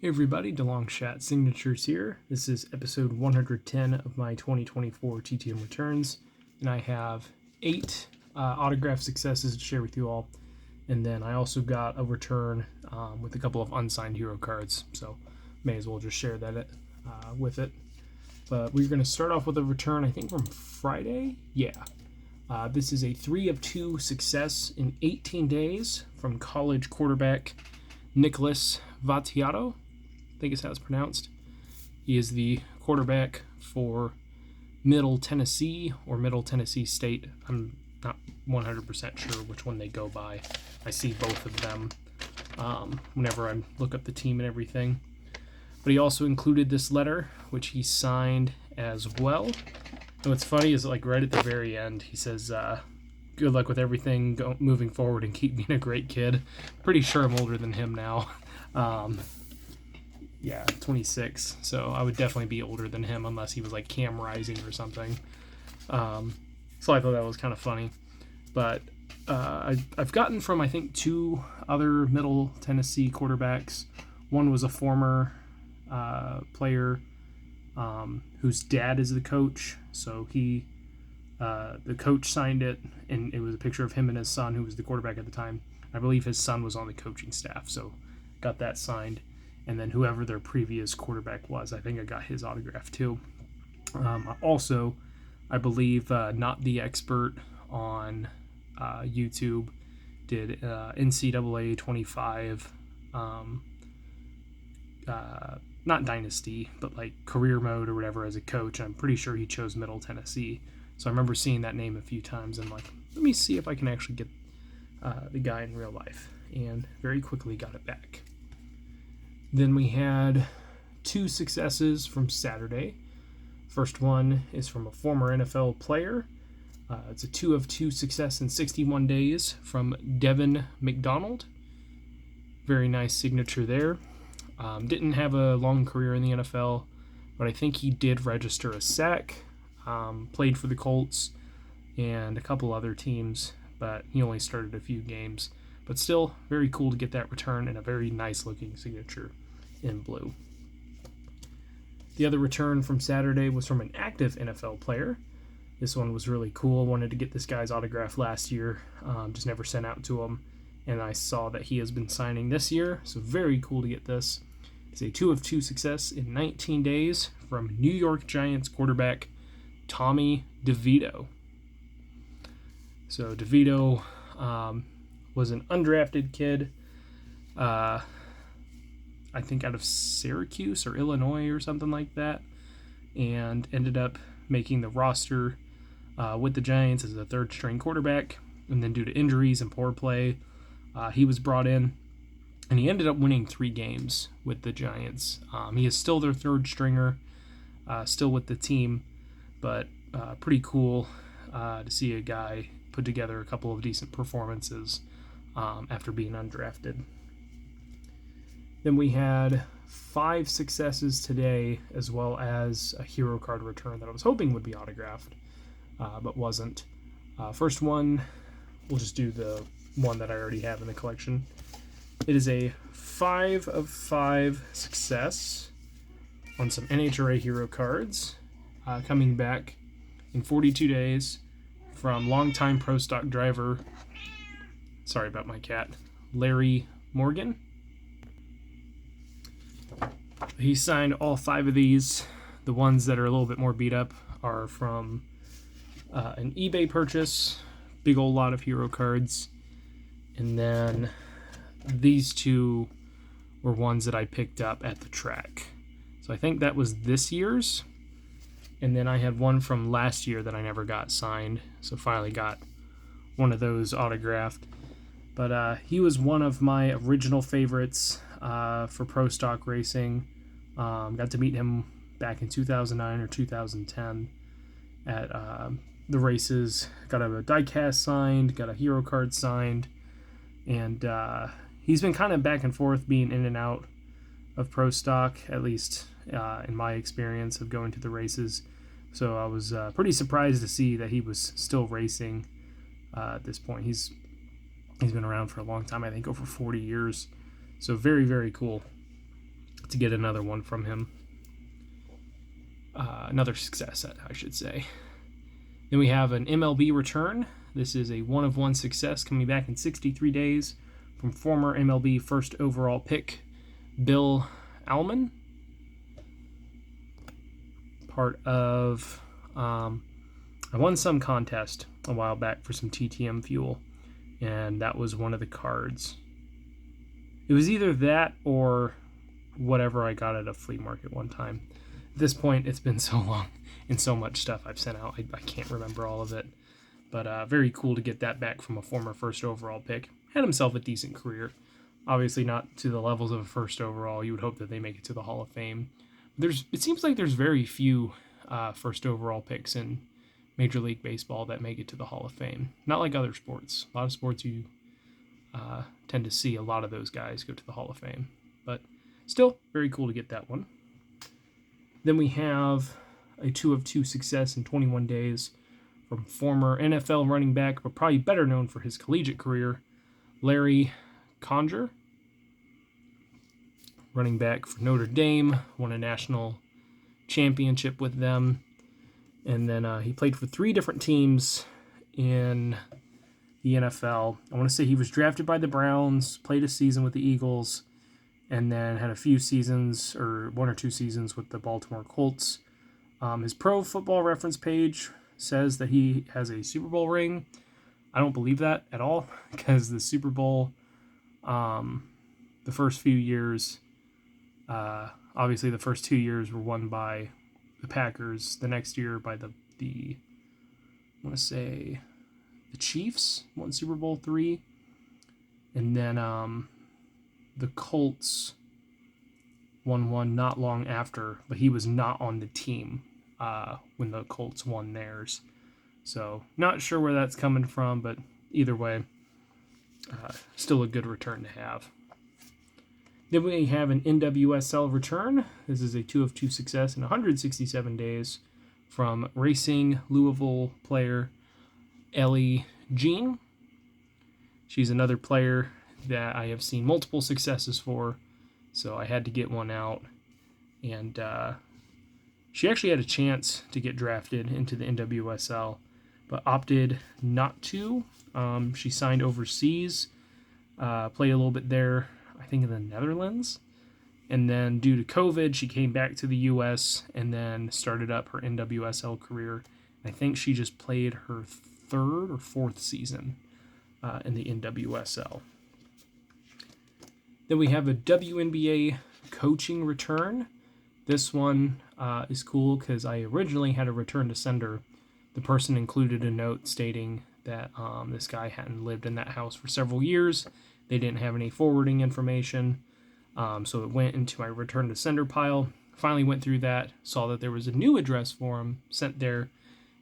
Hey everybody, DeLongShat Signatures here. This is episode 110 of my 2024 TTM returns, and I have 8 autograph successes to share with you all. And then I also got a return with a couple of unsigned hero cards, so may as well just share that with it. But we're going to start off with a return, I think from Friday. Yeah. This is a 3 of 2 success in 18 days from college quarterback Nicholas Vattiato. I think is how it's pronounced. He is the quarterback for Middle Tennessee or Middle Tennessee State. I'm not 100% sure which one they go by. I see both of them whenever I look up the team and everything. But he also included this letter, which he signed as well. And what's funny is, like, right at the very end, he says, good luck with everything moving forward and keep being a great kid. Pretty sure I'm older than him now. Yeah, 26. So I would definitely be older than him unless he was like Cam Rising or something. So I thought that was kind of funny. But I've gotten from, I think, 2 other Middle Tennessee quarterbacks. One was a former player whose dad is the coach. So the coach signed it, and it was a picture of him and his son, who was the quarterback at the time. I believe his son was on the coaching staff, so got that signed. And then whoever their previous quarterback was, I think I got his autograph too. Also, I believe Not the Expert on YouTube did NCAA 25, not Dynasty, but like career mode or whatever as a coach. I'm pretty sure he chose Middle Tennessee. So I remember seeing that name a few times and like, let me see if I can actually get the guy in real life. And very quickly got it back. Then we had 2 successes from Saturday. First one is from a former NFL player. It's a 2 of 2 success in 61 days from Devin McDonald. Very nice signature there. Didn't have a long career in the NFL, but I think he did register a sack. Played for the Colts and a couple other teams, but he only started a few games. But still, very cool to get that return and a very nice looking signature in blue. The other return from Saturday was from an active NFL player. This one was really cool. Wanted to get this guy's autograph last year, just never sent out to him. And I saw that he has been signing this year, so very cool to get this. It's a 2 of 2 success in 19 days from New York Giants quarterback Tommy DeVito. So DeVito was an undrafted kid, I think out of Syracuse or Illinois or something like that, and ended up making the roster with the Giants as a third-string quarterback. And then due to injuries and poor play, he was brought in, and he ended up winning 3 games with the Giants. He is still their third stringer, still with the team, but pretty cool to see a guy put together a couple of decent performances after being undrafted. Then we had 5 successes today, as well as a hero card return that I was hoping would be autographed, but wasn't. First one, we'll just do the one that I already have in the collection. It is a 5 of 5 success on some NHRA hero cards, coming back in 42 days from longtime pro stock driver, sorry about my cat, Larry Morgan. He signed all 5 of these. The ones that are a little bit more beat up are from an eBay purchase, big old lot of hero cards. And then these 2 were ones that I picked up at the track. So I think that was this year's. And then I had one from last year that I never got signed. So finally got one of those autographed. But he was one of my original favorites for pro stock racing. Got to meet him back in 2009 or 2010 at the races. Got a diecast signed, got a hero card signed, and he's been kind of back and forth being in and out of pro stock, at least in my experience of going to the races. So I was pretty surprised to see that he was still racing at this point. He's been around for a long time, I think over 40 years. So very, very cool. to get another one from him. Another success, I should say. Then we have an MLB return. This is a 1-of-1 success coming back in 63 days from former MLB first overall pick Bill Alman. Part of... I won some contest a while back for some TTM fuel, and that was one of the cards. It was either that or whatever I got at a flea market one time. At this point, it's been so long and so much stuff I've sent out, I can't remember all of it. But very cool to get that back from a former first overall pick. Had himself a decent career. Obviously not to the levels of a first overall. You would hope that they make it to the Hall of Fame. It seems like there's very few first overall picks in Major League Baseball that make it to the Hall of Fame. Not like other sports. A lot of sports you tend to see a lot of those guys go to the Hall of Fame. But still, very cool to get that one. Then we have a 2-of-2 success in 21 days from former NFL running back, but probably better known for his collegiate career, Larry Conger. Running back for Notre Dame, won a national championship with them. And then he played for 3 different teams in the NFL. I want to say he was drafted by the Browns, played a season with the Eagles, and then had a few seasons, or 1 or 2 seasons with the Baltimore Colts. His Pro Football Reference page says that he has a Super Bowl ring. I don't believe that at all, because the Super Bowl, the first few years, obviously the first 2 years were won by the Packers. The next year by the I want to say the Chiefs won Super Bowl 3, and then the Colts won one not long after, but he was not on the team when the Colts won theirs. So not sure where that's coming from, but either way, still a good return to have. Then we have an NWSL return. This is a 2-of-2 success in 167 days from Racing Louisville player Ellie Jean. She's another player that I have seen multiple successes for, so I had to get one out. And she actually had a chance to get drafted into the NWSL, but opted not to. She signed overseas, played a little bit there, I think in the Netherlands. And then due to COVID, she came back to the U.S. and then started up her NWSL career. I think she just played her 3rd or 4th season in the NWSL. Then we have a WNBA coaching return. This one is cool because I originally had a return to sender. The person included a note stating that this guy hadn't lived in that house for several years. They didn't have any forwarding information, so it went into my return to sender pile. Finally went through that, saw that there was a new address for him, sent there,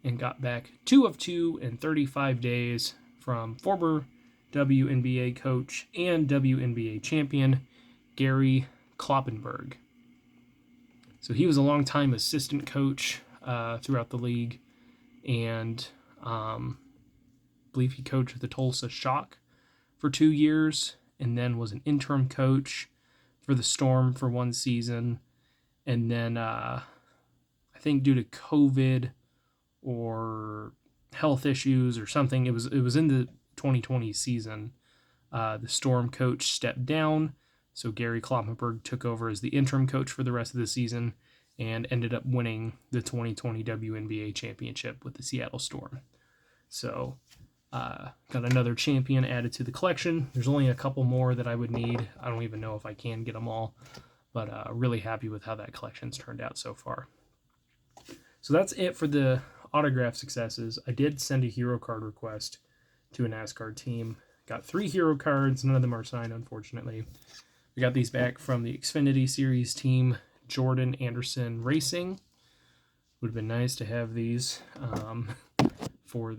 and got back 2-of-2 in 35 days from former WNBA coach and WNBA champion Gary Kloppenberg. So he was a long-time assistant coach throughout the league, and I believe he coached the Tulsa Shock for 2 years, and then was an interim coach for the Storm for 1 season. And then I think due to COVID or health issues or something, it was in the 2020 season, the Storm coach stepped down, so Gary Kloppenberg took over as the interim coach for the rest of the season and ended up winning the 2020 WNBA championship with the Seattle Storm. So got another champion added to the collection. There's only a couple more that I would need. I don't even know if I can get them all, but really happy with how that collection's turned out so far. So that's it for the autograph successes. I did send a hero card request to a NASCAR team. Got 3 hero cards. None of them are signed, unfortunately. We got these back from the Xfinity Series team, Jordan Anderson Racing. Would have been nice to have these for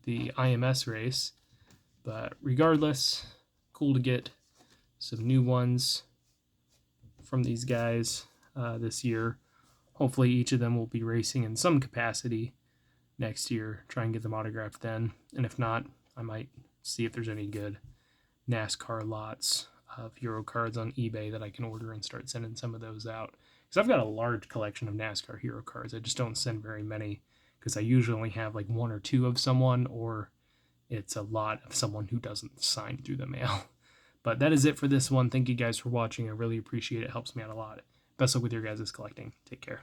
the IMS race. But regardless, cool to get some new ones from these guys this year. Hopefully each of them will be racing in some capacity next year. Try and get them autographed then. And if not, I might see if there's any good NASCAR lots of hero cards on eBay that I can order and start sending some of those out. Because I've got a large collection of NASCAR hero cards. I just don't send very many because I usually only have like one or two of someone, or it's a lot of someone who doesn't sign through the mail. But that is it for this one. Thank you guys for watching. I really appreciate it. It helps me out a lot. Best luck with your guys' collecting. Take care.